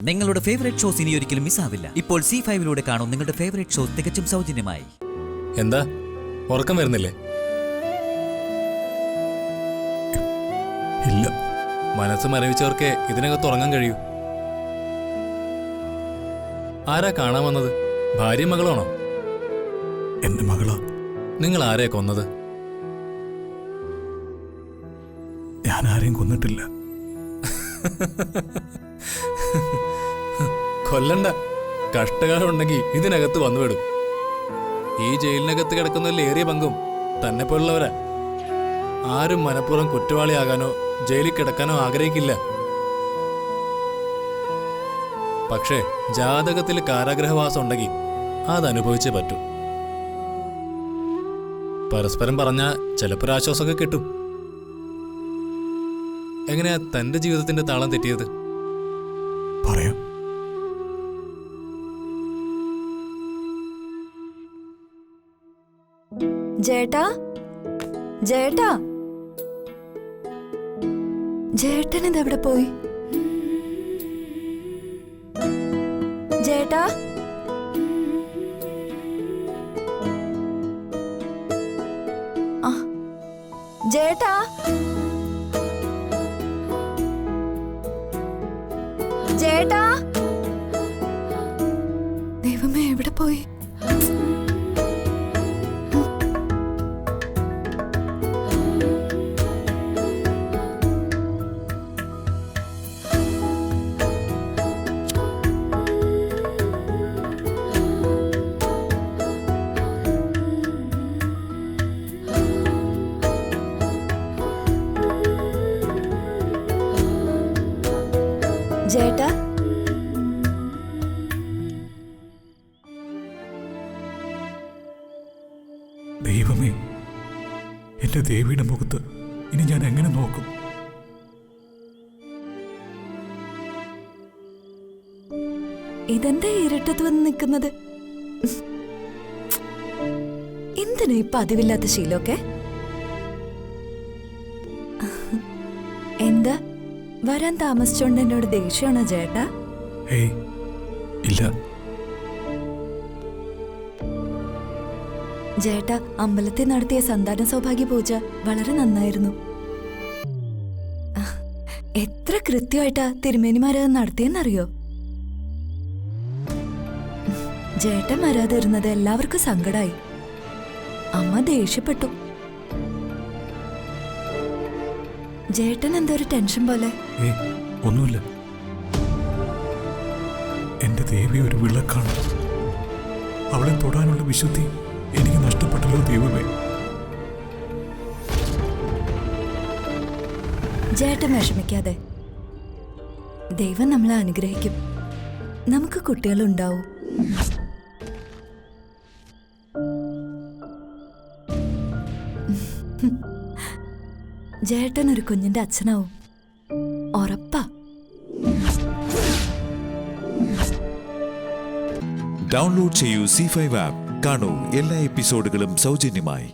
നിങ്ങളുടെ favourite shows ഇനി ഒരിക്കലും മിസ്സാവില്ല. ഇപ്പോൾ C5 കാണും നിങ്ങളുടെ ഫേവറേറ്റ് ഷോസ് തികച്ചും സൗജന്യമായി. എന്താ ഉറക്കം വരുന്നില്ലേ? ഇല്ല. മനസ്സ് മരവിച്ചവർക്ക് ഇതിനകത്ത് ഉറങ്ങാൻ കഴിയൂ. ആരാ കാണാൻ വന്നത്? ഭാര്യ മകളാണോ? എന്റെ മകളാ. നിങ്ങൾ ആരെയാ കൊന്നത്? ഞാൻ ആരെയും കൊന്നിട്ടില്ല. കൊല്ലണ്ട. കഷ്ടകാലം ഉണ്ടെങ്കിൽ ഇതിനകത്ത് വന്നുവിടും. ഈ ജയിലിനകത്ത് കിടക്കുന്നതിൽ ഏറിയ പങ്കും തന്നെ പോലുള്ളവരാ. ആരും മനഃപൂർവ്വം കുറ്റവാളിയാകാനോ ജയിലിൽ കിടക്കാനോ ആഗ്രഹിക്കില്ല. പക്ഷേ ജാതകത്തിൽ കാരാഗ്രഹവാസം ഉണ്ടെങ്കിൽ അതനുഭവിച്ചേ പറ്റൂ. പരസ്പരം പറഞ്ഞാൽ ചിലപ്പോൾ ആശ്വാസമൊക്കെ കിട്ടും. എങ്ങനെയാ തന്റെ ജീവിതത്തിന്റെ താളം തെറ്റിയത്? പറയാം. ജേട്ടാ, ജേട്ടാ, ജേട്ടൻ ഇതെവിടെ പോയി? ജേട്ടാ, ജേട്ടാ, ജേട്ടാ, ദൈവമേ എവിടെ പോയി? ജേട്ടാ, ദൈവമേ, എന്റെ ദേവിയുടെ മുഖത്ത് ഇനി ഞാൻ എങ്ങനെ നോക്കും? ഇതെന്താ ഇരുട്ടത്ത് വന്ന് നിൽക്കുന്നത്? എന്തിനാ ഈ പതിവില്ലാത്ത ശീലമൊക്കെ? എന്താ വരാൻ താമസിച്ചോണ്ട് എന്നോട് ദേഷ്യമാണോ ജേട്ടാ? ഏയ് ഇല്ല. ജേട്ടാ, അമ്പലത്തിൽ നടത്തിയ സന്താന സൗഭാഗ്യ പൂജ വളരെ നന്നായിരുന്നു. എത്ര കൃത്യമായിട്ടാ തിരുമേനിമാരത് നടത്തിയെന്നറിയോ? ജേട്ടൻ വരാതിരുന്നത് എല്ലാവർക്കും സങ്കടായി. അമ്മ ദേഷ്യപ്പെട്ടു. ജേട്ടൻ എന്തോ ഒരു ടെൻഷൻ പോലെ. ഒന്നുമില്ല. എന്റെ ദേവി ഒരു വിളക്കാണ്. അവളെ തൊടാനുള്ള വിശുദ്ധി എനിക്ക് നഷ്ടപ്പെട്ടല്ലോ ദൈവമേ. ജേട്ടൻ വിഷമിക്കാതെ. ദൈവം നമ്മളെ അനുഗ്രഹിക്കും. നമുക്ക് കുട്ടികളുണ്ടാവും. ജേട്ടൻ ഒരു കുഞ്ഞിന്റെ അച്ഛനാവും, ഉറപ്പാ. ഡൗൺലോഡ് ചെയ്യൂ C5 ആപ്പ്. കാണൂ എല്ലാ എപ്പിസോഡുകളും സൗജന്യമായി.